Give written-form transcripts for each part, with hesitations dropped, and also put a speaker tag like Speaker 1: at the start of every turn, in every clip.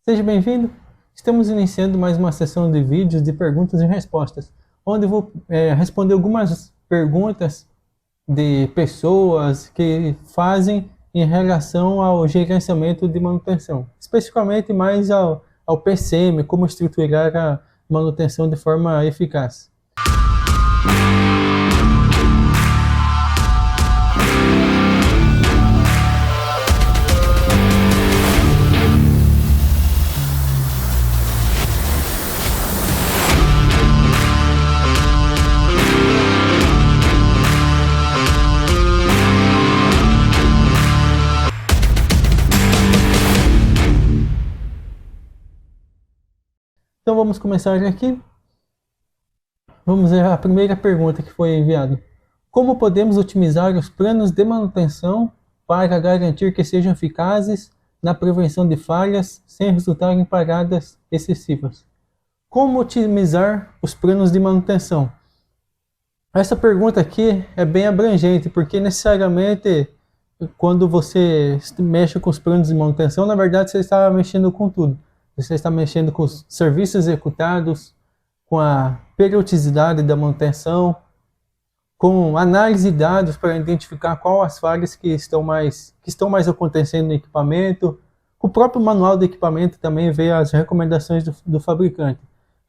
Speaker 1: Seja bem-vindo! Estamos iniciando mais uma sessão de vídeos de perguntas e respostas, onde eu vou responder algumas perguntas de pessoas que fazem em relação ao gerenciamento de manutenção, especificamente mais ao PCM, como estruturar a manutenção de forma eficaz. Então vamos começar aqui. Vamos ver a primeira pergunta que foi enviada. Como podemos otimizar os planos de manutenção para garantir que sejam eficazes na prevenção de falhas sem resultar em paradas excessivas? Como otimizar os planos de manutenção? Essa pergunta aqui é bem abrangente, porque necessariamente quando você mexe com os planos de manutenção, na verdade você está mexendo com tudo. Você está mexendo com os serviços executados, com a periodicidade da manutenção, com análise de dados para identificar quais as falhas que estão mais acontecendo no equipamento. O próprio manual do equipamento também vê as recomendações do fabricante.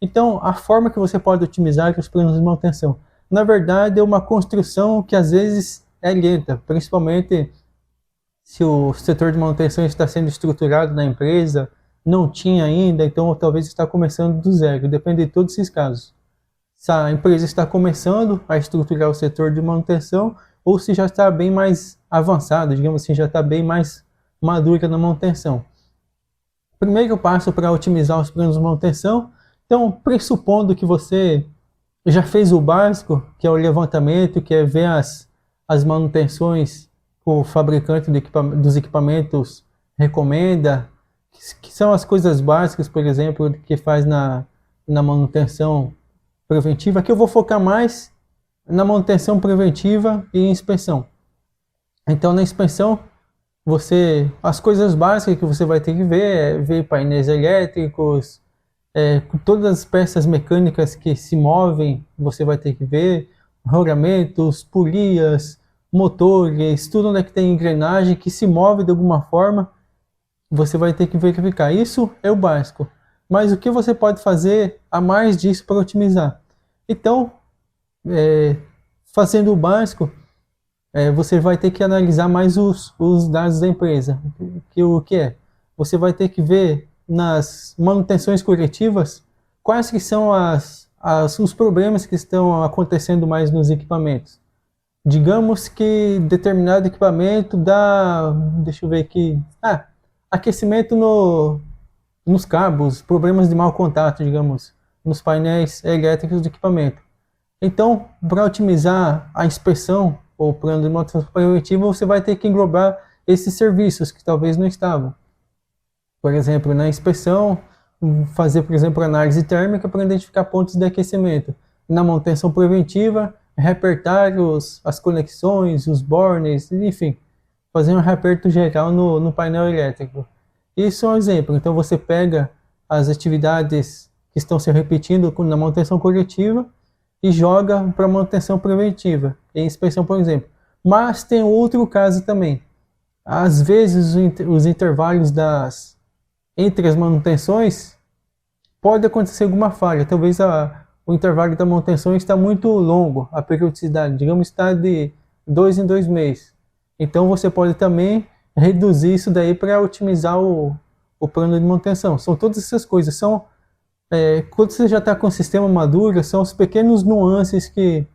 Speaker 1: Então, a forma que você pode otimizar os planos de manutenção, na verdade, é uma construção que às vezes é lenta, principalmente se o setor de manutenção está sendo estruturado na empresa, não tinha ainda, então talvez está começando do zero, depende de todos esses casos. Se a empresa está começando a estruturar o setor de manutenção, ou se já está bem mais avançado, digamos assim, já está bem mais madura na manutenção. Primeiro passo para otimizar os planos de manutenção, então pressupondo que você já fez o básico, que é o levantamento, que é ver as manutenções que o fabricante dos equipamentos recomenda, que são as coisas básicas, por exemplo, que faz na manutenção preventiva. Aqui eu vou focar mais na manutenção preventiva e inspeção. Então, na inspeção, as coisas básicas que você vai ter que ver é ver painéis elétricos, todas as peças mecânicas que se movem, você vai ter que ver, rolamentos, polias, motores, tudo onde é que tem engrenagem que se move de alguma forma, você vai ter que verificar. Isso é o básico. Mas o que você pode fazer a mais disso para otimizar? Então, fazendo o básico, você vai ter que analisar mais os dados da empresa. O que é? Você vai ter que ver nas manutenções corretivas quais que são os problemas que estão acontecendo mais nos equipamentos. Digamos que determinado equipamento dá, deixa eu ver aqui, aquecimento nos cabos, problemas de mau contato, digamos, nos painéis elétricos do equipamento. Então, para otimizar a inspeção ou o plano de manutenção preventiva, você vai ter que englobar esses serviços que talvez não estavam. Por exemplo, na inspeção, fazer, por exemplo, análise térmica para identificar pontos de aquecimento. Na manutenção preventiva, reapertar as conexões, os bornes, enfim, fazer um reaperto geral no painel elétrico. Isso é um exemplo. Então você pega as atividades que estão se repetindo na manutenção corretiva e joga para manutenção preventiva, em inspeção, por exemplo. Mas tem outro caso também. Às vezes os intervalos entre as manutenções pode acontecer alguma falha. Talvez o intervalo da manutenção está muito longo, a periodicidade, digamos, está de 2 em 2 meses. Então você pode também reduzir isso daí para otimizar o plano de manutenção. São todas essas coisas. Quando você já está com o sistema maduro, são os pequenos nuances que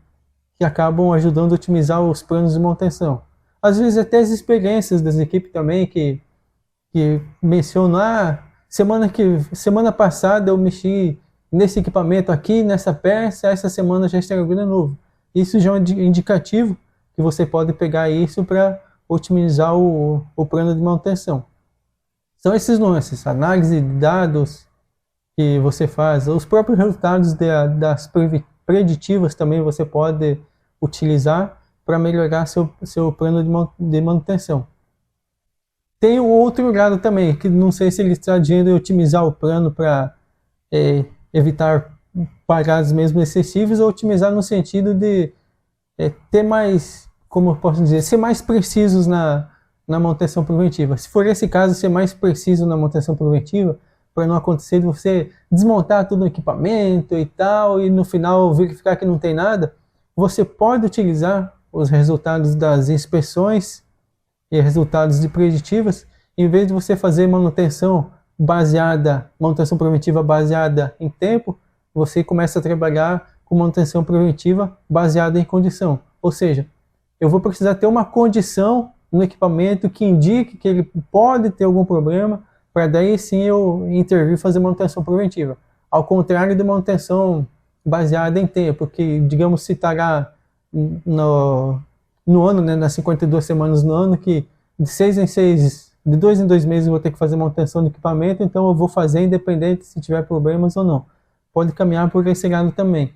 Speaker 1: acabam ajudando a otimizar os planos de manutenção. Às vezes até as experiências das equipes também que mencionam, semana passada eu mexi nesse equipamento aqui, nessa peça, essa semana já estragou de novo. Isso já é um indicativo que você pode pegar isso para otimizar o plano de manutenção. São esses nuances, análise de dados que você faz, os próprios resultados das preditivas também você pode utilizar para melhorar seu plano de manutenção. Tem o outro lado também, que não sei se ele está dizendo otimizar o plano para evitar paradas mesmo excessivas, ou otimizar no sentido de ter mais, como eu posso dizer, ser mais precisos na manutenção preventiva. Se for esse caso, ser mais preciso na manutenção preventiva, para não acontecer de você desmontar todo o equipamento e tal, e no final verificar que não tem nada, você pode utilizar os resultados das inspeções e resultados de preditivas, em vez de você fazer manutenção preventiva baseada em tempo, você começa a trabalhar com manutenção preventiva baseada em condição. Ou seja, eu vou precisar ter uma condição no equipamento que indique que ele pode ter algum problema, para daí sim eu intervir e fazer manutenção preventiva. Ao contrário de manutenção baseada em tempo, que, digamos, se estará no ano, né, nas 52 semanas no ano, que de 2 em 2 meses eu vou ter que fazer manutenção do equipamento, então eu vou fazer independente se tiver problemas ou não. Pode caminhar por esse lado também.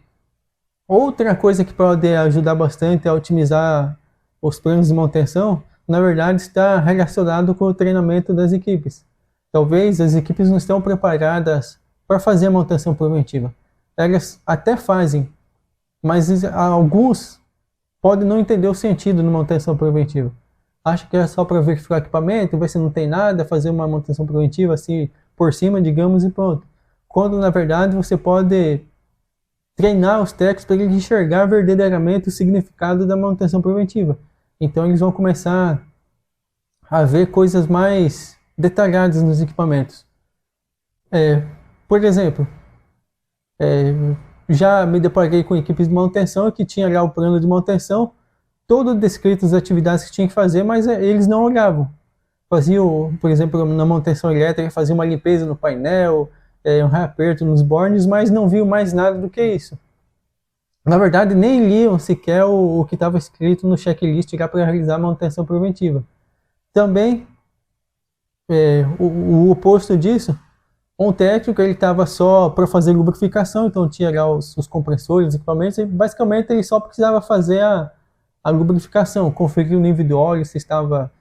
Speaker 1: Outra coisa que pode ajudar bastante a otimizar os planos de manutenção, na verdade, está relacionado com o treinamento das equipes. Talvez as equipes não estão preparadas para fazer a manutenção preventiva. Elas até fazem, mas alguns podem não entender o sentido de manutenção preventiva. Acha que é só para verificar o equipamento, ver se não tem nada, fazer uma manutenção preventiva assim por cima, digamos, e pronto. Quando na verdade você pode treinar os técnicos para eles enxergar verdadeiramente o significado da manutenção preventiva. Então eles vão começar a ver coisas mais detalhadas nos equipamentos. Por exemplo, já me deparei com equipes de manutenção que tinha lá o plano de manutenção, todo descrito as atividades que tinha que fazer, mas eles não olhavam. Faziam, por exemplo, na manutenção elétrica, fazia uma limpeza no painel, um reaperto nos bornes, mas não viam mais nada do que isso. Na verdade, nem liam sequer o que estava escrito no checklist para realizar a manutenção preventiva. Também, o oposto disso, um técnico ele estava só para fazer lubrificação, então tinha lá os compressores, os equipamentos, e basicamente ele só precisava fazer a lubrificação, conferir o nível de óleo, se estava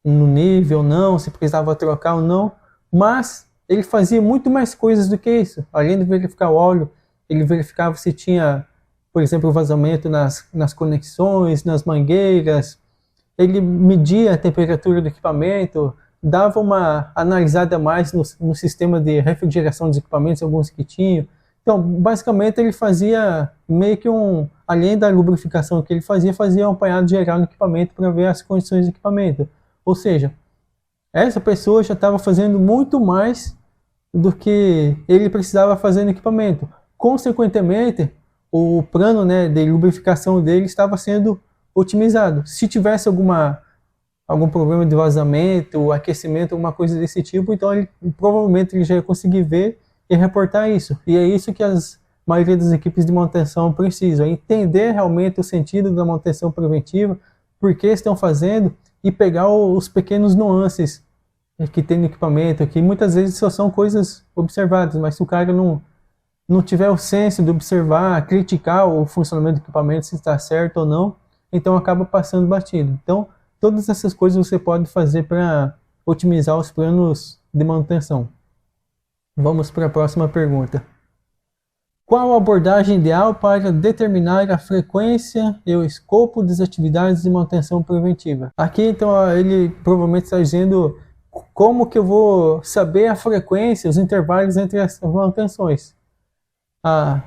Speaker 1: no nível ou não, se precisava trocar ou não, mas ele fazia muito mais coisas do que isso. Além de verificar o óleo, ele verificava se tinha, por exemplo, vazamento nas conexões, nas mangueiras, ele media a temperatura do equipamento, dava uma analisada a mais no sistema de refrigeração dos equipamentos, alguns que tinham. Então, basicamente, ele fazia meio que além da lubrificação que ele fazia um apanhado geral no equipamento para ver as condições do equipamento. Ou seja, essa pessoa já estava fazendo muito mais do que ele precisava fazer no equipamento. Consequentemente, o plano, né, de lubrificação dele estava sendo otimizado. Se tivesse algum problema de vazamento, aquecimento, alguma coisa desse tipo, então provavelmente ele já ia conseguir ver e reportar isso. E é isso que a maioria das equipes de manutenção precisam, entender realmente o sentido da manutenção preventiva, por que estão fazendo, e pegar os pequenos nuances que tem no equipamento, que muitas vezes só são coisas observadas, mas se o cara não tiver o senso de observar, criticar o funcionamento do equipamento, se está certo ou não, então acaba passando batido. Então, todas essas coisas você pode fazer para otimizar os planos de manutenção. Vamos para a próxima pergunta. Qual a abordagem ideal para determinar a frequência e o escopo das atividades de manutenção preventiva? Aqui, então, ele provavelmente está dizendo como que eu vou saber a frequência, os intervalos entre as manutenções. A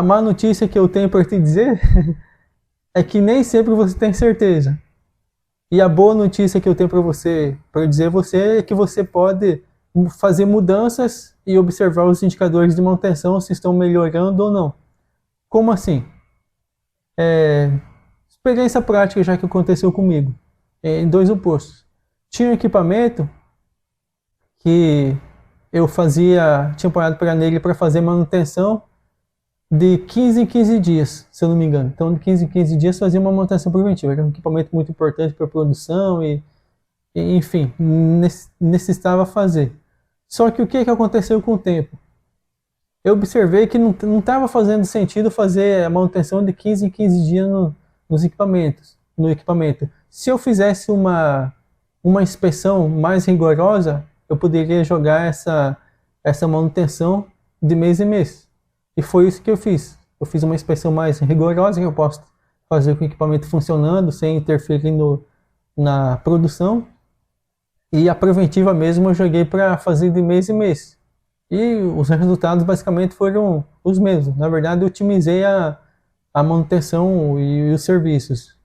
Speaker 1: má notícia que eu tenho para te dizer é que nem sempre você tem certeza. E a boa notícia que eu tenho para dizer a você é que você pode fazer mudanças e observar os indicadores de manutenção se estão melhorando ou não. Como assim? Experiência prática já que aconteceu comigo, em dois opostos. Tinha um equipamento que eu tinha parado para nele para fazer manutenção de 15 em 15 dias, se eu não me engano. Então, de 15 em 15 dias fazia uma manutenção preventiva. Era um equipamento muito importante para a produção e enfim, necessitava fazer. Só que o que aconteceu com o tempo? Eu observei que não estava fazendo sentido fazer a manutenção de 15 em 15 dias no equipamento. Se eu fizesse uma uma inspeção mais rigorosa, eu poderia jogar essa manutenção de mês em mês. E foi isso que eu fiz. Eu fiz uma inspeção mais rigorosa, que eu posso fazer com o equipamento funcionando, sem interferir na produção. E a preventiva mesmo eu joguei para fazer de mês em mês. E os resultados basicamente foram os mesmos. Na verdade, eu otimizei a manutenção e os serviços.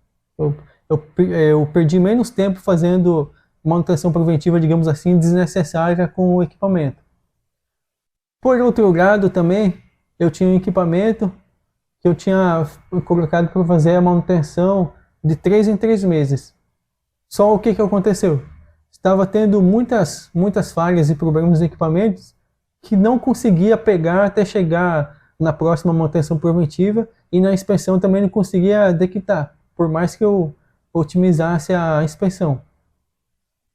Speaker 1: Eu perdi menos tempo fazendo manutenção preventiva, digamos assim, desnecessária com o equipamento. Por outro lado, também, eu tinha um equipamento que eu tinha colocado para fazer a manutenção de 3 em 3 meses. Só o que aconteceu? Estava tendo muitas falhas e problemas nos equipamentos que não conseguia pegar até chegar na próxima manutenção preventiva, e na inspeção também não conseguia detectar, por mais que eu otimizasse a inspeção.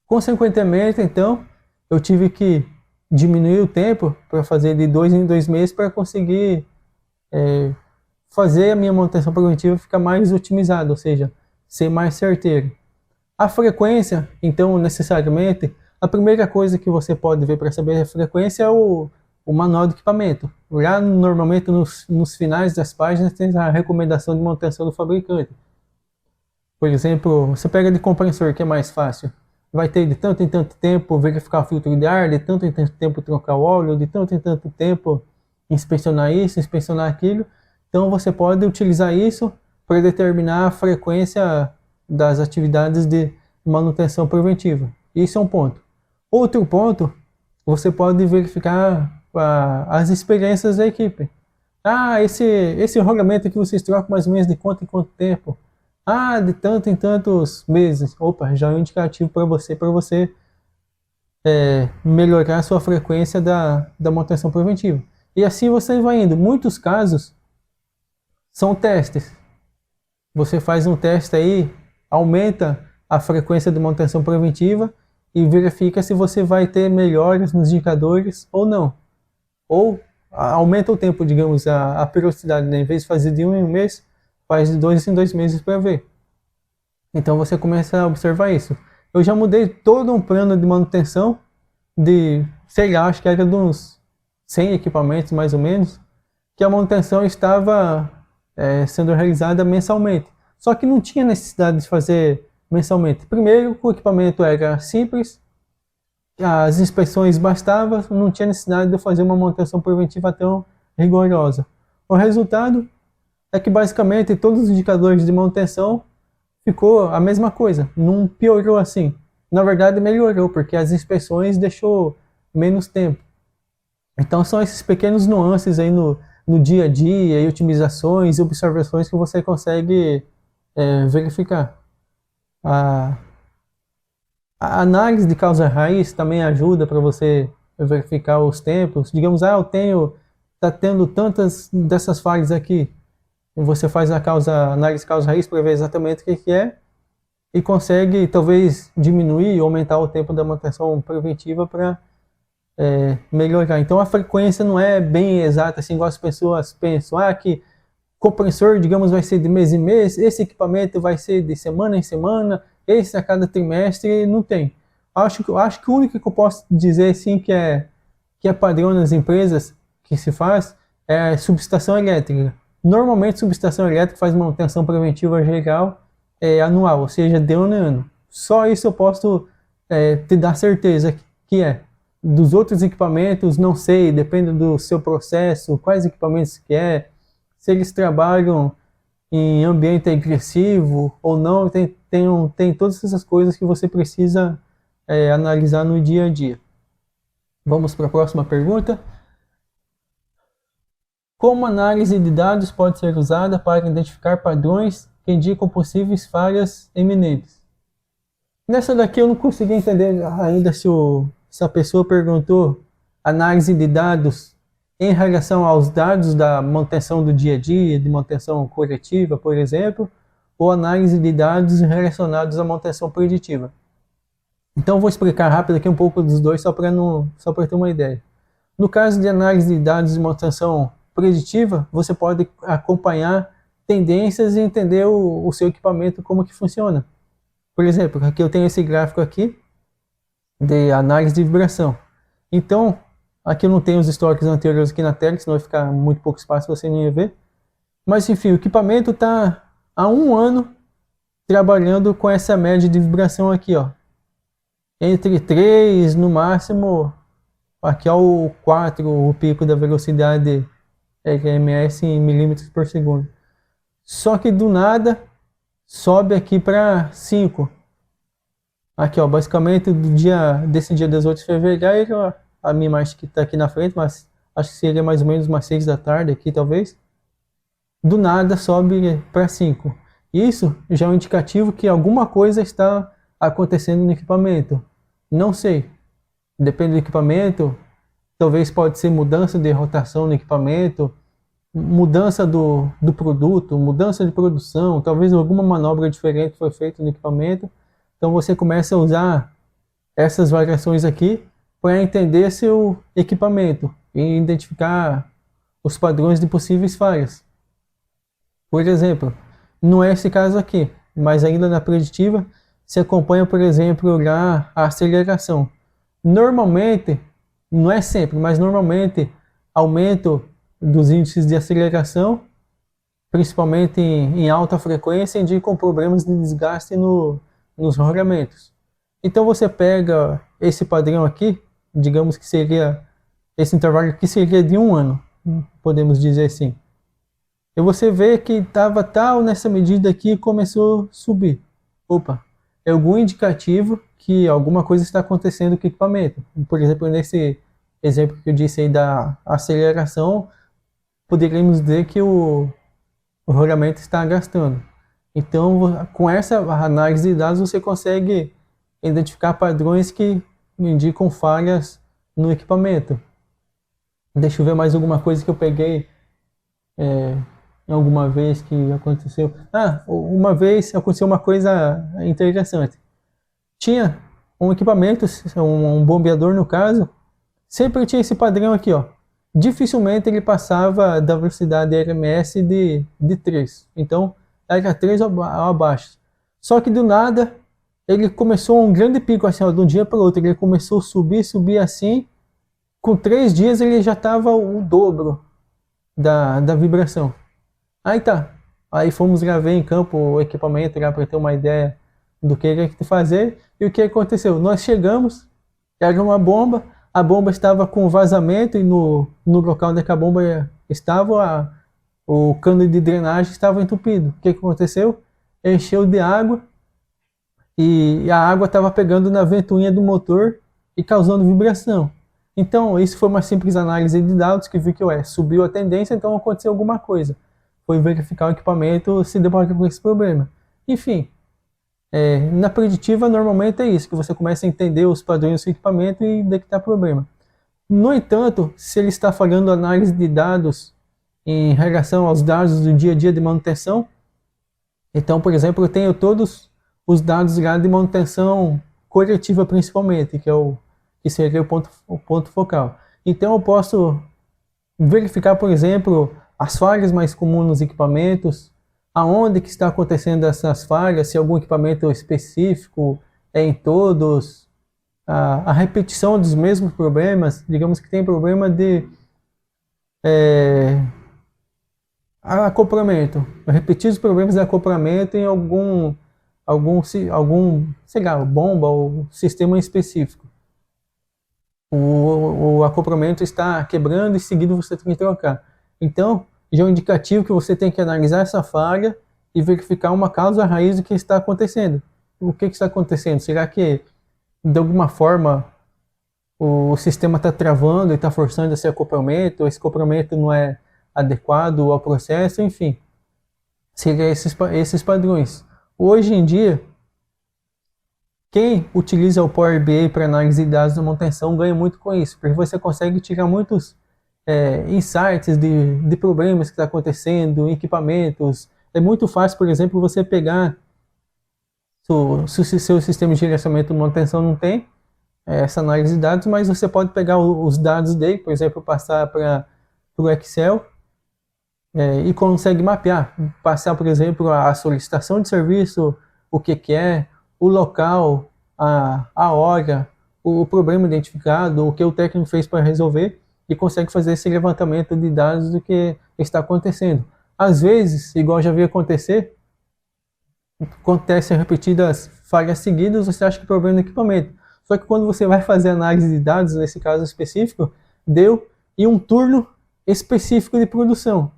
Speaker 1: Consequentemente, então, eu tive que diminuir o tempo para fazer de 2 em 2 meses para conseguir fazer a minha manutenção preventiva ficar mais otimizada, ou seja, ser mais certeiro. A frequência, então, necessariamente, a primeira coisa que você pode ver para saber a frequência é o manual do equipamento. Lá, normalmente, nos finais das páginas, tem a recomendação de manutenção do fabricante. Por exemplo, você pega de compressor, que é mais fácil. Vai ter de tanto em tanto tempo verificar o filtro de ar, de tanto em tanto tempo trocar o óleo, de tanto em tanto tempo inspecionar isso, inspecionar aquilo. Então, você pode utilizar isso para determinar a frequência das atividades de manutenção preventiva. Isso é um ponto. Outro ponto, você pode verificar as experiências da equipe. Esse rolamento que vocês trocam mais ou menos de quanto em quanto tempo? De tanto em tantos meses. Opa, já é um indicativo para você melhorar a sua frequência da manutenção preventiva. E assim você vai indo. Muitos casos são testes. Você faz um teste aí, aumenta a frequência de manutenção preventiva e verifica se você vai ter melhores nos indicadores ou não. Ou aumenta o tempo, digamos, a periodicidade, né? Em vez de fazer de 1 em 1 mês, faz de 2 em 2 meses para ver. Então você começa a observar isso. Eu já mudei todo um plano de manutenção de, sei lá, acho que era de uns 100 equipamentos mais ou menos, que a manutenção estava sendo realizada mensalmente. Só que não tinha necessidade de fazer mensalmente. Primeiro, o equipamento era simples, as inspeções bastavam, não tinha necessidade de eu fazer uma manutenção preventiva tão rigorosa. O resultado é que basicamente todos os indicadores de manutenção ficou a mesma coisa, não piorou assim. Na verdade melhorou, porque as inspeções deixou menos tempo. Então são esses pequenos nuances aí no dia a dia, e otimizações e observações que você consegue verificar. A análise de causa raiz também ajuda para você verificar os tempos. Digamos, está tendo tantas dessas falhas aqui. Você faz a análise de causa raiz para ver exatamente o que é e consegue talvez diminuir ou aumentar o tempo da manutenção preventiva para melhorar. Então a frequência não é bem exata, assim, igual as pessoas pensam, que compressor, digamos, vai ser de mês em mês, esse equipamento vai ser de semana em semana, esse a cada trimestre. Não tem. Acho que o único que eu posso dizer sim que é padrão nas empresas que se faz é subestação elétrica. Normalmente subestação elétrica faz manutenção preventiva geral anual, ou seja, de ano em ano. Só isso eu posso te dar certeza que é. Dos outros equipamentos, não sei, depende do seu processo, quais equipamentos que se eles trabalham em ambiente agressivo ou não, tem todas essas coisas que você precisa analisar no dia a dia. Vamos para a próxima pergunta. Como a análise de dados pode ser usada para identificar padrões que indicam possíveis falhas eminentes? Nessa daqui eu não consegui entender ainda se a pessoa perguntou análise de dados em relação aos dados da manutenção do dia a dia, de manutenção corretiva, por exemplo, ou análise de dados relacionados à manutenção preditiva. Então eu vou explicar rápido aqui um pouco dos dois, só para ter uma ideia. No caso de análise de dados de manutenção preditiva, você pode acompanhar tendências e entender o seu equipamento como que funciona. Por exemplo, aqui eu tenho esse gráfico aqui de análise de vibração. Então, aqui eu não tenho os históricos anteriores aqui na tela, senão vai ficar muito pouco espaço, você não ia ver. Mas enfim, o equipamento está há 1 ano trabalhando com essa média de vibração aqui, ó. Entre 3, no máximo, aqui é o 4, o pico da velocidade RMS em milímetros por segundo. Só que do nada sobe aqui para 5. Aqui, ó, basicamente desse dia 18 de fevereiro, a minha imagem que está aqui na frente, mas acho que seria mais ou menos umas 6 da tarde aqui, talvez. Do nada sobe para 5. Isso já é um indicativo que alguma coisa está acontecendo no equipamento. Não sei. Depende do equipamento. Talvez pode ser mudança de rotação no equipamento, mudança do produto, mudança de produção, talvez alguma manobra diferente foi feita no equipamento. Então você começa a usar essas variações aqui para entender seu equipamento e identificar os padrões de possíveis falhas. Por exemplo, não é esse caso aqui, mas ainda na preditiva, se acompanha, por exemplo, lá a aceleração. Normalmente, não é sempre, mas normalmente, aumento dos índices de aceleração, principalmente em alta frequência, indicam problemas de desgaste nos rolamentos. Então você pega esse padrão aqui, digamos que seria, esse intervalo aqui seria de 1 ano, podemos dizer assim. E você vê que estava tal nessa medida aqui e começou a subir. Opa, é algum indicativo que alguma coisa está acontecendo com o equipamento. Por exemplo, nesse exemplo que eu disse aí da aceleração, poderíamos dizer que o rolamento está gastando. Então, com essa análise de dados, você consegue identificar padrões que indicam falhas no equipamento. Deixa eu ver mais alguma coisa que eu peguei alguma vez que aconteceu. Uma vez aconteceu uma coisa interessante. Tinha um equipamento, um bombeador no caso, sempre tinha esse padrão aqui, ó. Dificilmente ele passava da velocidade RMS de 3. Então, era 3 ou abaixo. Só que do nada, ele começou um grande pico, assim, ó, de um dia para o outro. Ele começou a subir assim. Com 3 dias ele já estava o dobro da vibração. Aí tá. Aí fomos lá ver em campo o equipamento para ter uma ideia do que ele ia fazer. E o que aconteceu? Nós chegamos, era uma bomba. A bomba estava com vazamento e no local onde a bomba estava, o cano de drenagem estava entupido. O que aconteceu? Encheu de água e a água estava pegando na ventoinha do motor e causando vibração. Então, isso foi uma simples análise de dados que viu que subiu a tendência, então aconteceu alguma coisa. Foi verificar o equipamento, se deparou com esse problema. Enfim, na preditiva normalmente é isso, que você começa a entender os padrões do equipamento e detectar problema. No entanto, se ele está falhando análise de dados em relação aos dados do dia a dia de manutenção, então, por exemplo, eu tenho todos os dados lá de manutenção corretiva principalmente, que seria o ponto focal. Então eu posso verificar, por exemplo, as falhas mais comuns nos equipamentos, aonde que está acontecendo essas falhas, se algum equipamento específico é em todos, a repetição dos mesmos problemas, digamos que tem problema de acoplamento, repetir os problemas de acoplamento em algum sei lá, bomba ou sistema específico. O acoplamento está quebrando e em seguida você tem que trocar. Então, já é um indicativo que você tem que analisar essa falha e verificar uma causa raiz do que está acontecendo. O que está acontecendo? Será que, de alguma forma, o sistema está travando e está forçando esse acoplamento não é adequado ao processo? Enfim, seriam esses padrões. Hoje em dia, quem utiliza o Power BI para análise de dados de manutenção ganha muito com isso, porque você consegue tirar muitos insights de problemas que estão acontecendo, equipamentos. É muito fácil, por exemplo, você pegar, se o seu sistema de gerenciamento de manutenção não tem essa análise de dados, mas você pode pegar os dados dele, por exemplo, passar para o Excel e consegue mapear, passar, por exemplo, a solicitação de serviço, o que é, o local, a hora, o problema identificado, o que o técnico fez para resolver, e consegue fazer esse levantamento de dados do que está acontecendo. Às vezes, igual já vi acontecer, acontecem repetidas falhas seguidas, você acha que é problema do equipamento. Só que quando você vai fazer análise de dados, nesse caso específico, deu em um turno específico de produção.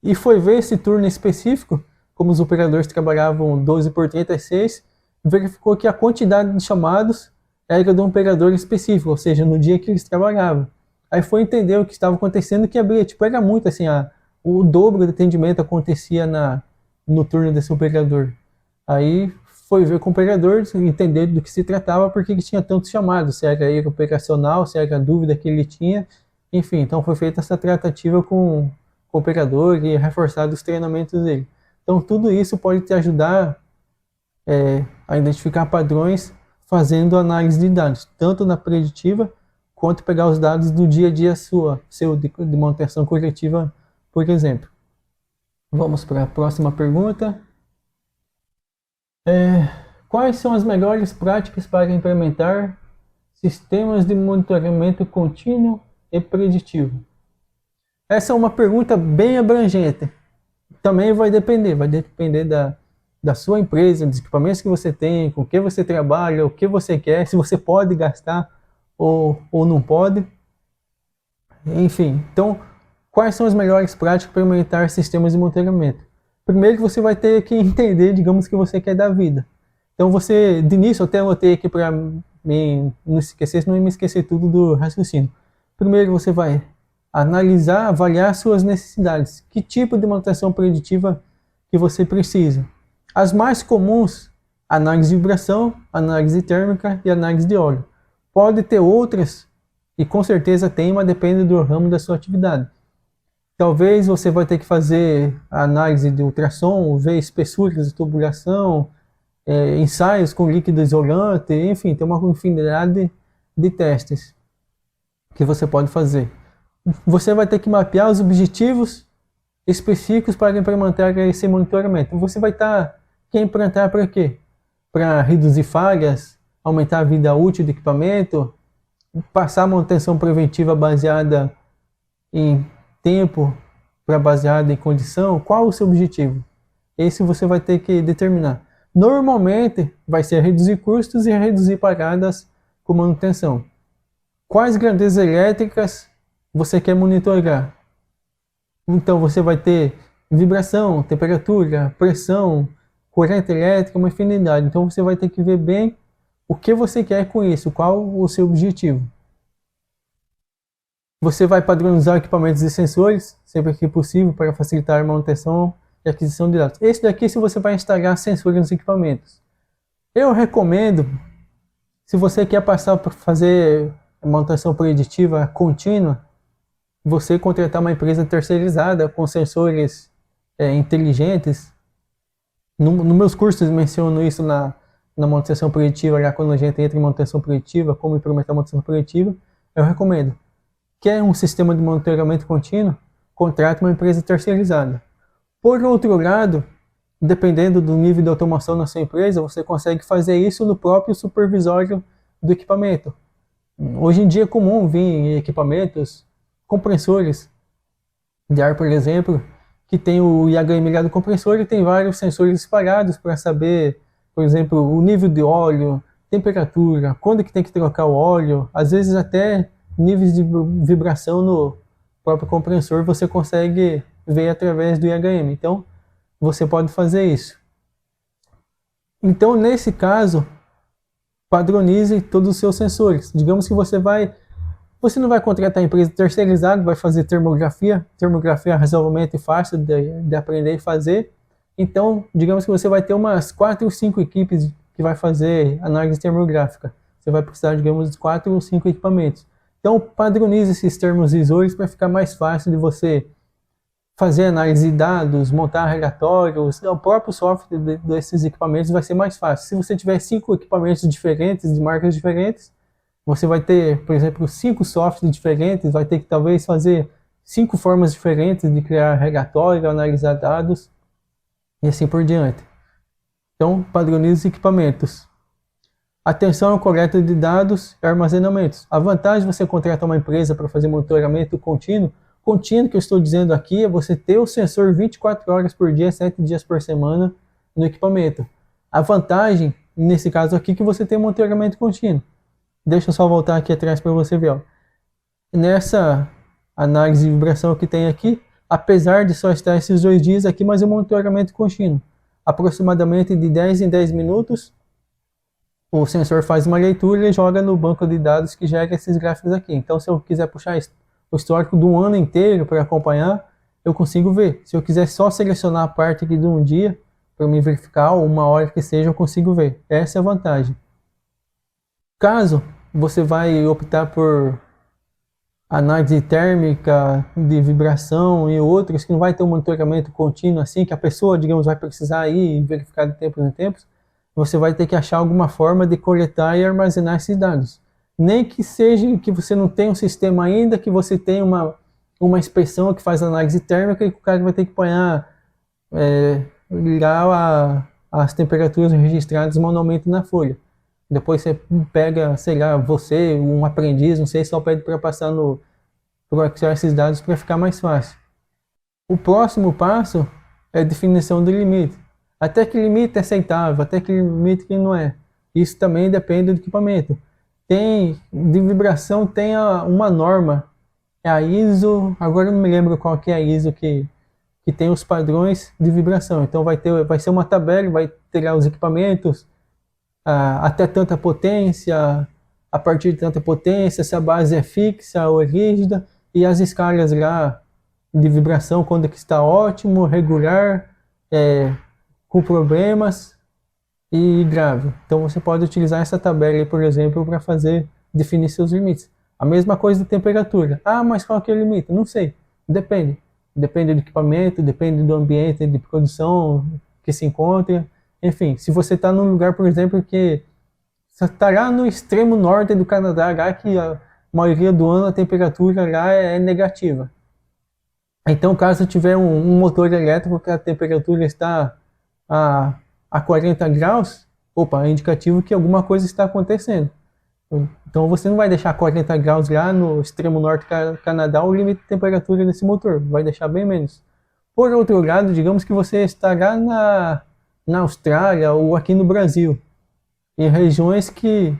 Speaker 1: E foi ver esse turno específico, como os operadores trabalhavam 12 por 36, verificou que a quantidade de chamados era de um operador específico, ou seja, no dia que eles trabalhavam. Aí foi entender o que estava acontecendo, que abria, tipo, era muito assim, o dobro do atendimento acontecia no turno desse operador. Aí foi ver com o operador, entender do que se tratava, porque que tinha tantos chamados, se era erro operacional, se era a dúvida que ele tinha, enfim, então foi feita essa tratativa com o operador e reforçado os treinamentos dele. Então tudo isso pode te ajudar a identificar padrões fazendo análise de dados, tanto na preditiva, quanto pegar os dados do dia a dia seu de manutenção corretiva, por exemplo. Vamos para a próxima pergunta. Quais são as melhores práticas para implementar sistemas de monitoramento contínuo e preditivo? Essa é uma pergunta bem abrangente. Também vai depender da sua empresa, dos equipamentos que você tem, com o que você trabalha, o que você quer, se você pode gastar ou não pode. Enfim, então, quais são as melhores práticas para implementar sistemas de monitoramento? Primeiro que você vai ter que entender, digamos, o que você quer da vida. Então você, de início, eu até anotei aqui para não esquecer, senão eu me esquecer tudo do raciocínio. Primeiro você vai analisar, avaliar suas necessidades. Que tipo de manutenção preditiva que você precisa? As mais comuns, análise de vibração, análise térmica e análise de óleo. Pode ter outras, e com certeza tem, mas depende do ramo da sua atividade. Talvez você vai ter que fazer análise de ultrassom, ver espessuras de tubulação, ensaios com líquido isolante, enfim, tem uma infinidade de testes que você pode fazer. Você vai ter que mapear os objetivos específicos para implementar esse monitoramento. Você vai quer implantar para quê? Para reduzir falhas, aumentar a vida útil do equipamento, passar manutenção preventiva baseada em tempo para baseada em condição. Qual o seu objetivo? Esse você vai ter que determinar. Normalmente vai ser reduzir custos e reduzir paradas com manutenção. Quais grandezas elétricas você quer monitorar? Então você vai ter vibração, temperatura, pressão, corrente elétrica, uma infinidade. Então você vai ter que ver bem o que você quer com isso, qual o seu objetivo. Você vai padronizar equipamentos e sensores, sempre que possível, para facilitar a manutenção e aquisição de dados. Esse daqui, se você vai instalar sensores nos equipamentos. Eu recomendo, se você quer passar para fazer manutenção preditiva contínua, você contratar uma empresa terceirizada com sensores inteligentes. Nos meus cursos eu menciono isso na manutenção preditiva, já quando a gente entra em manutenção preditiva, como implementar manutenção preditiva, eu recomendo. Quer um sistema de monitoramento contínuo? Contrate uma empresa terceirizada. Por outro lado, dependendo do nível de automação na sua empresa, você consegue fazer isso no próprio supervisório do equipamento. Hoje em dia é comum vir em equipamentos compressores de ar, por exemplo, que tem o IHM ligado ao compressor e tem vários sensores espalhados para saber, por exemplo, o nível de óleo, temperatura, quando que tem que trocar o óleo, às vezes até níveis de vibração no próprio compressor você consegue ver através do IHM. Então, você pode fazer isso. Então, nesse caso, padronize todos os seus sensores. Digamos que você não vai contratar a empresa terceirizada, vai fazer termografia. Termografia é razoavelmente fácil de aprender e fazer. Então, digamos que você vai ter umas 4 ou 5 equipes que vai fazer análise termográfica. Você vai precisar, digamos, de 4 ou 5 equipamentos. Então, padronize esses termovisores para ficar mais fácil de você fazer análise de dados, montar relatórios. O próprio software desses equipamentos vai ser mais fácil. Se você tiver 5 equipamentos diferentes, de marcas diferentes, você vai ter, por exemplo, 5 softwares diferentes, vai ter que talvez fazer 5 formas diferentes de criar relatório, analisar dados e assim por diante. Então, padronize os equipamentos. Atenção à coleta de dados e armazenamentos. A vantagem de você contratar uma empresa para fazer monitoramento contínuo que eu estou dizendo aqui é você ter o sensor 24 horas por dia, 7 dias por semana no equipamento. A vantagem, nesse caso aqui, é que você tem monitoramento contínuo. Deixa eu só voltar aqui atrás para você ver. Ó. Nessa análise de vibração que tem aqui, apesar de só estar esses 2 dias aqui, mas é um monitoramento contínuo. Aproximadamente de 10 em 10 minutos, o sensor faz uma leitura e joga no banco de dados que gera esses gráficos aqui. Então, se eu quiser puxar o histórico do ano inteiro para acompanhar, eu consigo ver. Se eu quiser só selecionar a parte aqui de um dia, para me verificar, ou uma hora que seja, eu consigo ver. Essa é a vantagem. Caso você vai optar por análise térmica, de vibração e outros, que não vai ter um monitoramento contínuo assim, que a pessoa, digamos, vai precisar ir e verificar de tempos em tempos, você vai ter que achar alguma forma de coletar e armazenar esses dados. Nem que seja que você não tenha um sistema ainda, que você tenha uma inspeção que faz análise térmica e o cara vai ter que apanhar ligar as temperaturas registradas manualmente na folha. Depois você pega, sei lá, você, um aprendiz, não sei, só pede para passar pro Excel esses dados para ficar mais fácil. O próximo passo é a definição do limite. Até que limite é aceitável, até que limite que não é. Isso também depende do equipamento. De vibração tem uma norma, é a ISO, agora eu não me lembro qual que é a ISO que tem os padrões de vibração. Então vai ser uma tabela, vai ter lá os equipamentos, até tanta potência, a partir de tanta potência, se a base é fixa ou rígida, e as escalas lá de vibração, quando que está ótimo, regular, com problemas e grave. Então você pode utilizar essa tabela aí, por exemplo, para definir seus limites. A mesma coisa de temperatura. Mas qual que é o limite? Não sei. Depende. Depende do equipamento, depende do ambiente de produção que se encontra. Enfim, se você está num lugar, por exemplo, que você está lá no extremo norte do Canadá, lá que a maioria do ano a temperatura lá é negativa. Então, caso tiver um motor elétrico que a temperatura está a 40 graus, é indicativo que alguma coisa está acontecendo. Então você não vai deixar 40 graus lá no extremo norte do Canadá o limite de temperatura desse motor, vai deixar bem menos. Por outro lado, digamos que você estará na Austrália ou aqui no Brasil, em regiões que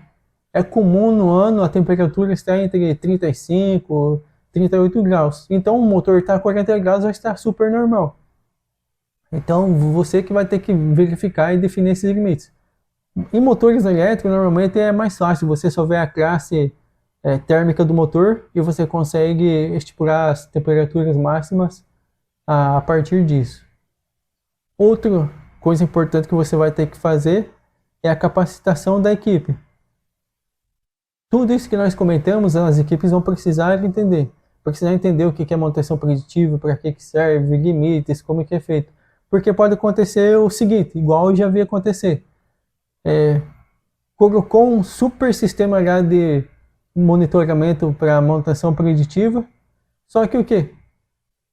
Speaker 1: é comum no ano a temperatura estar entre 35 e 38 graus. Então o motor está a 40 graus vai estar super normal. Então você que vai ter que verificar e definir esses limites. Em motores elétricos, normalmente é mais fácil, você só vê a classe térmica do motor e você consegue estipular as temperaturas máximas a partir disso. Outra coisa importante que você vai ter que fazer é a capacitação da equipe. Tudo isso que nós comentamos, as equipes vão precisar entender. Precisar entender o que é manutenção preditiva, para que serve, limites, como que é feito. Porque pode acontecer o seguinte, igual eu já vi acontecer. Colocou um super sistema lá de monitoramento para manutenção preditiva, só que o que?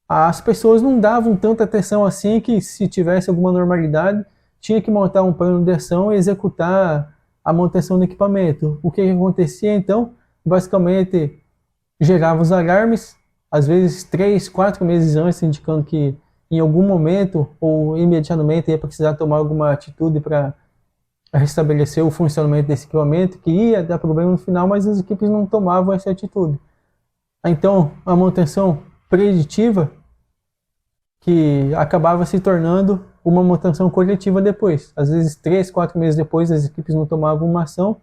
Speaker 1: As pessoas não davam tanta atenção assim, que se tivesse alguma normalidade, tinha que montar um plano de ação e executar a manutenção do equipamento. O que acontecia então? Basicamente, gerava os alarmes, às vezes 3, 4 meses antes, indicando que em algum momento ou imediatamente ia precisar tomar alguma atitude para restabelecer o funcionamento desse equipamento, que ia dar problema no final, mas as equipes não tomavam essa atitude. Então, a manutenção preditiva, que acabava se tornando uma manutenção coletiva depois. Às vezes, 3, 4 meses depois, as equipes não tomavam uma ação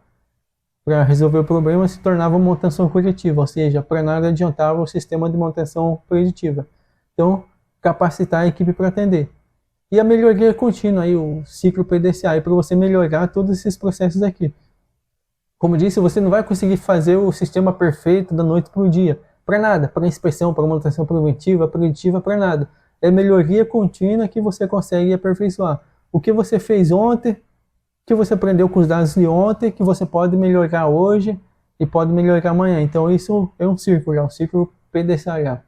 Speaker 1: para resolver o problema, se tornava uma manutenção coletiva, ou seja, para nada adiantava o sistema de manutenção preditiva. Então, capacitar a equipe para atender. E a melhoria contínua, aí, o ciclo PDCA, para você melhorar todos esses processos aqui. Como disse, você não vai conseguir fazer o sistema perfeito da noite para o dia. Para nada, para inspeção, para manutenção preventiva, preditiva, para nada. É melhoria contínua que você consegue aperfeiçoar. O que você fez ontem, o que você aprendeu com os dados de ontem, que você pode melhorar hoje e pode melhorar amanhã. Então isso é um ciclo PDCA,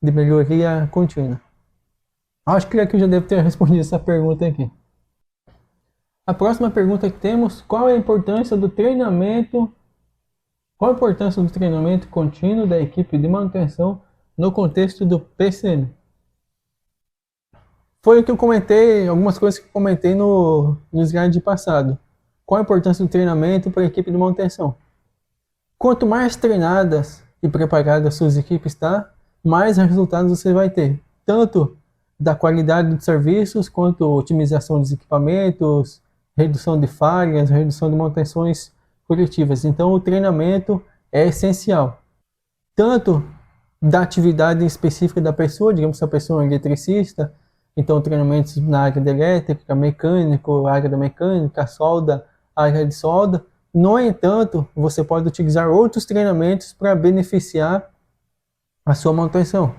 Speaker 1: de melhoria contínua. Acho que aqui eu já devo ter respondido essa pergunta aqui. A próxima pergunta que temos, qual é a importância do treinamento? Qual a importância do treinamento contínuo da equipe de manutenção no contexto do PCM? Foi o que eu comentei, algumas coisas que eu comentei no slide passado. Qual a importância do treinamento para a equipe de manutenção? Quanto mais treinadas e preparadas suas equipes estão, mais resultados você vai ter. Tanto da qualidade dos serviços, quanto otimização dos equipamentos, redução de falhas, redução de manutenções coletivas. Então o treinamento é essencial. Tanto da atividade específica da pessoa, digamos que a pessoa é um eletricista, então treinamentos na área da elétrica, mecânico, área da mecânica, solda, área de solda. No entanto, você pode utilizar outros treinamentos para beneficiar a sua manutenção.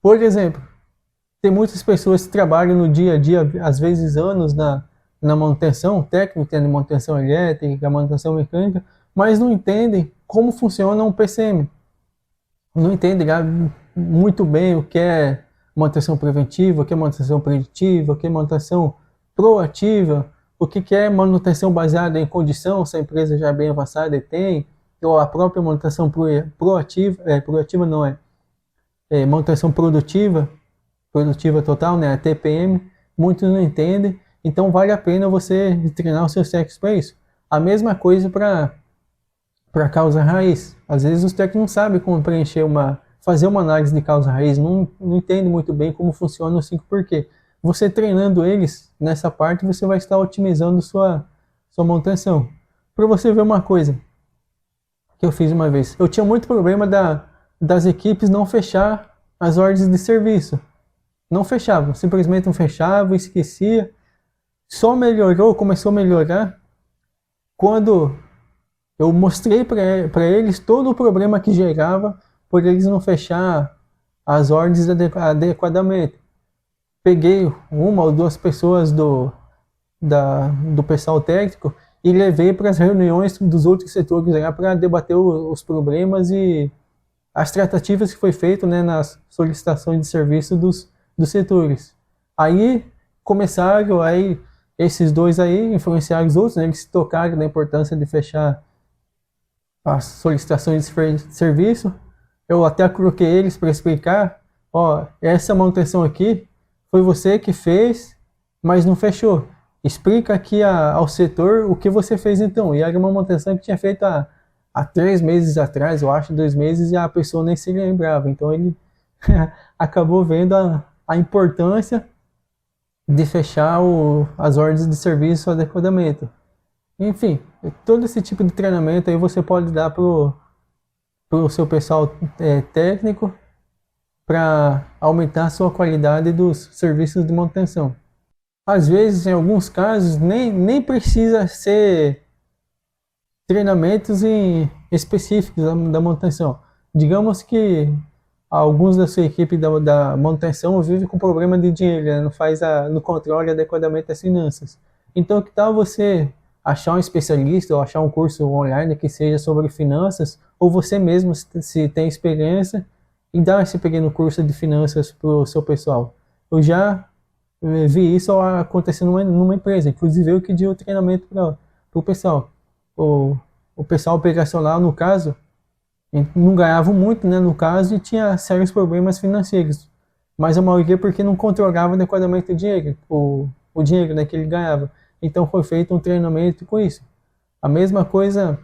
Speaker 1: Por exemplo, tem muitas pessoas que trabalham no dia a dia, às vezes anos na manutenção técnica, de manutenção elétrica, manutenção mecânica, mas não entendem como funciona um PCM. Não entendem muito bem o que é manutenção preventiva, o que é manutenção preditiva, o que é manutenção proativa, o que é manutenção baseada em condição, se a empresa já é bem avançada e tem, ou a própria manutenção proativa não é manutenção produtiva total, né, a TPM, muitos não entendem, então vale a pena você treinar os seus técnicos para isso. A mesma coisa para causa raiz. Às vezes os técnicos não sabem como fazer uma análise de causa raiz, não entendem muito bem como funciona o 5 porquê. Você treinando eles nessa parte, você vai estar otimizando sua manutenção. Para você ver uma coisa que eu fiz uma vez, eu tinha muito problema das equipes não fechar as ordens de serviço. Não fechavam, simplesmente não fechavam, esquecia. Só começou a melhorar quando eu mostrei para eles todo o problema que gerava por eles não fechar as ordens adequadamente. Peguei uma ou duas pessoas do pessoal técnico e levei para as reuniões dos outros setores para debater os problemas e as tratativas que foi feito, né, nas solicitações de serviço dos setores. Aí começaram, esses dois aí influenciaram os outros, né, eles se tocaram da importância de fechar as solicitações de serviço. Eu até coloquei eles para explicar, essa manutenção aqui foi você que fez, mas não fechou. Explica aqui ao setor o que você fez então. E era uma manutenção que tinha feito há 3 meses atrás, eu acho, 2 meses, e a pessoa nem se lembrava. Então ele acabou vendo a importância de fechar as ordens de serviço adequadamente. Enfim, todo esse tipo de treinamento aí você pode dar para o seu pessoal técnico para aumentar a sua qualidade dos serviços de manutenção. Às vezes, em alguns casos, nem precisa ser treinamentos específicos da manutenção. Digamos que alguns da sua equipe da manutenção vivem com problema de dinheiro, né? Não controla adequadamente as finanças. Então, que tal você achar um especialista ou achar um curso online que seja sobre finanças, ou você mesmo, se tem experiência, e dar esse pequeno curso de finanças para o seu pessoal. Eu já vi isso acontecendo numa empresa, inclusive eu que dei o treinamento para o pessoal. O pessoal operacional, no caso, não ganhava muito, né, no caso, e tinha sérios problemas financeiros. Mas a maioria porque não controlava adequadamente o dinheiro, o dinheiro, né, que ele ganhava. Então foi feito um treinamento com isso. A mesma coisa,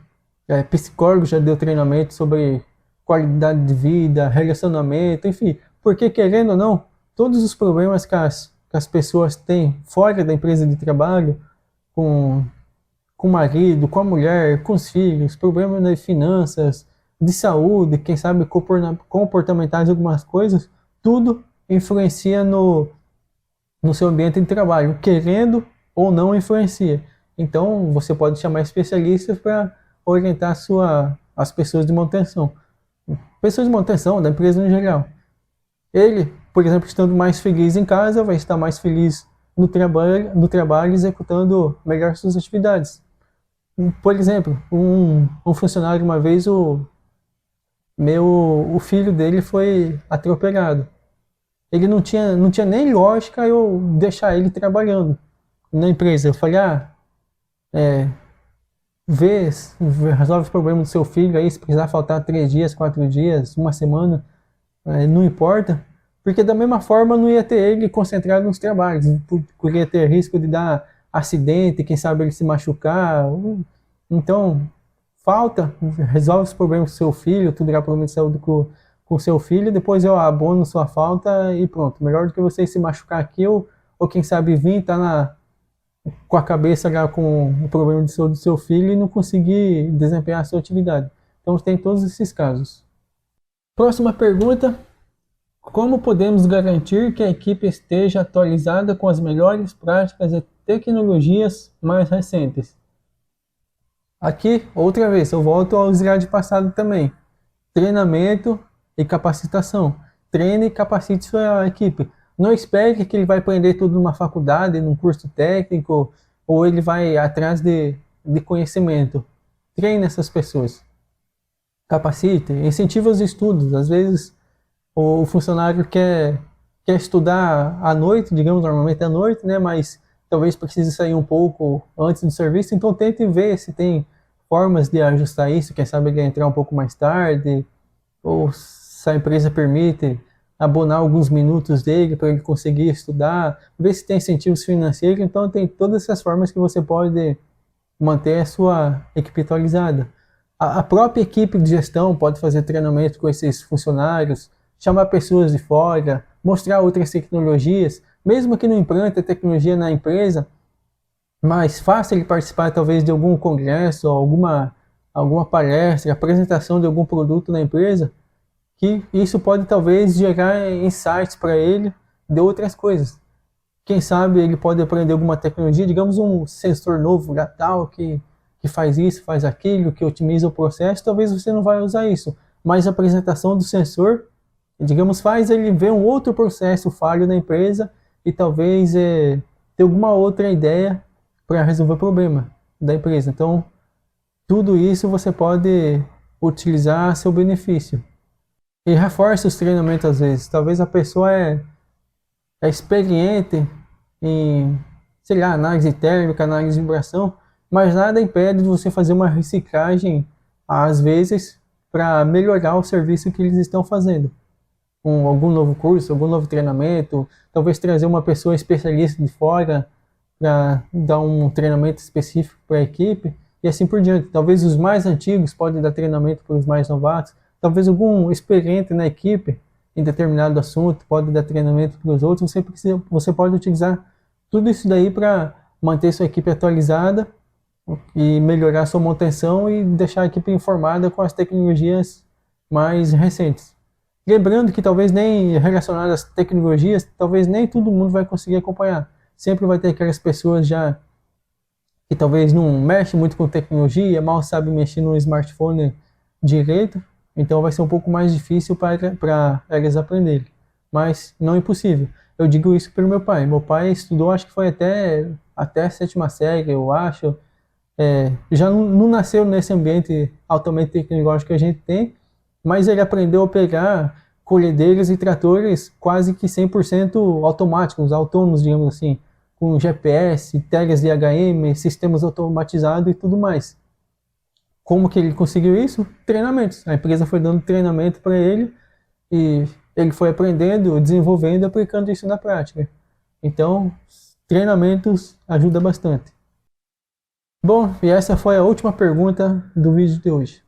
Speaker 1: psicólogo já deu treinamento sobre qualidade de vida, relacionamento, enfim. Porque, querendo ou não, todos os problemas que as pessoas têm fora da empresa de trabalho, com o marido, com a mulher, com os filhos, problemas de finanças, de saúde, quem sabe comportamentais, algumas coisas, tudo influencia no seu ambiente de trabalho, querendo ou não influencia. Então, você pode chamar especialistas para orientar as pessoas de manutenção. Pessoas de manutenção, da empresa no geral. Ele, por exemplo, estando mais feliz em casa, vai estar mais feliz no trabalho executando melhor suas atividades. Por exemplo, um funcionário, uma vez, o filho dele foi atropelado. Ele não tinha nem lógica eu deixar ele trabalhando na empresa. Eu falei, vê, resolve os problemas do seu filho aí, se precisar faltar 3 dias, 4 dias, uma semana, não importa, porque da mesma forma não ia ter ele concentrado nos trabalhos, poderia ter risco de dar acidente, quem sabe ele se machucar. Então, falta, resolve os problemas do seu filho, tudo irá problema de saúde com seu filho, depois eu abono sua falta e pronto. Melhor do que você se machucar aqui ou quem sabe vir, tá com a cabeça já com o problema de saúde do seu filho e não conseguir desempenhar a sua atividade. Então tem todos esses casos. Próxima pergunta: como podemos garantir que a equipe esteja atualizada com as melhores práticas e tecnologias mais recentes? Aqui, outra vez, eu volto ao slide passado também. Treinamento e capacitação. Treine e capacite sua equipe. Não espere que ele vai aprender tudo numa faculdade, num curso técnico, ou ele vai atrás de conhecimento. Treine essas pessoas. Capacite, incentive os estudos. Às vezes o funcionário quer estudar à noite, digamos, normalmente à noite, né? Mas talvez precise sair um pouco antes do serviço, então tente ver se tem formas de ajustar isso, quem sabe ele entrar um pouco mais tarde, ou se a empresa permite abonar alguns minutos dele para ele conseguir estudar, ver se tem incentivos financeiros. Então tem todas essas formas que você pode manter a sua equipe atualizada. A própria equipe de gestão pode fazer treinamento com esses funcionários, chamar pessoas de fora, mostrar outras tecnologias, mesmo que não implante a tecnologia na empresa, mas faça ele participar talvez de algum congresso, alguma palestra, apresentação de algum produto na empresa, que isso pode talvez gerar insights para ele de outras coisas. Quem sabe ele pode aprender alguma tecnologia, digamos um sensor novo, tal, que faz isso, faz aquilo, que otimiza o processo, talvez você não vai usar isso, mas a apresentação do sensor, digamos, faz ele ver um outro processo falho na empresa e talvez ter alguma outra ideia para resolver o problema da empresa. Então, tudo isso você pode utilizar a seu benefício. E reforce os treinamentos às vezes. Talvez a pessoa é experiente em, sei lá, análise térmica, análise de vibração, mas nada impede de você fazer uma reciclagem, às vezes, para melhorar o serviço que eles estão fazendo. Algum novo curso, algum novo treinamento, talvez trazer uma pessoa especialista de fora para dar um treinamento específico para a equipe e assim por diante. Talvez os mais antigos podem dar treinamento para os mais novatos, talvez algum experiente na equipe em determinado assunto pode dar treinamento para os outros. Você pode utilizar tudo isso daí para manter sua equipe atualizada e melhorar sua manutenção e deixar a equipe informada com as tecnologias mais recentes. Lembrando que talvez nem relacionado às tecnologias, talvez nem todo mundo vai conseguir acompanhar. Sempre vai ter aquelas pessoas já que talvez não mexe muito com tecnologia, mal sabe mexer no smartphone direito, então vai ser um pouco mais difícil para eles aprenderem. Mas não é impossível. Eu digo isso pelo meu pai. Meu pai estudou, acho que foi até a 7ª série, eu acho. Já não nasceu nesse ambiente altamente tecnológico que a gente tem, mas ele aprendeu a pegar colhedeiras e tratores quase que 100% automáticos, autônomos, digamos assim, com GPS, tags de HM, sistemas automatizados e tudo mais. Como que ele conseguiu isso? Treinamentos. A empresa foi dando treinamento para ele e ele foi aprendendo, desenvolvendo e aplicando isso na prática. Então, treinamentos ajudam bastante. Bom, e essa foi a última pergunta do vídeo de hoje.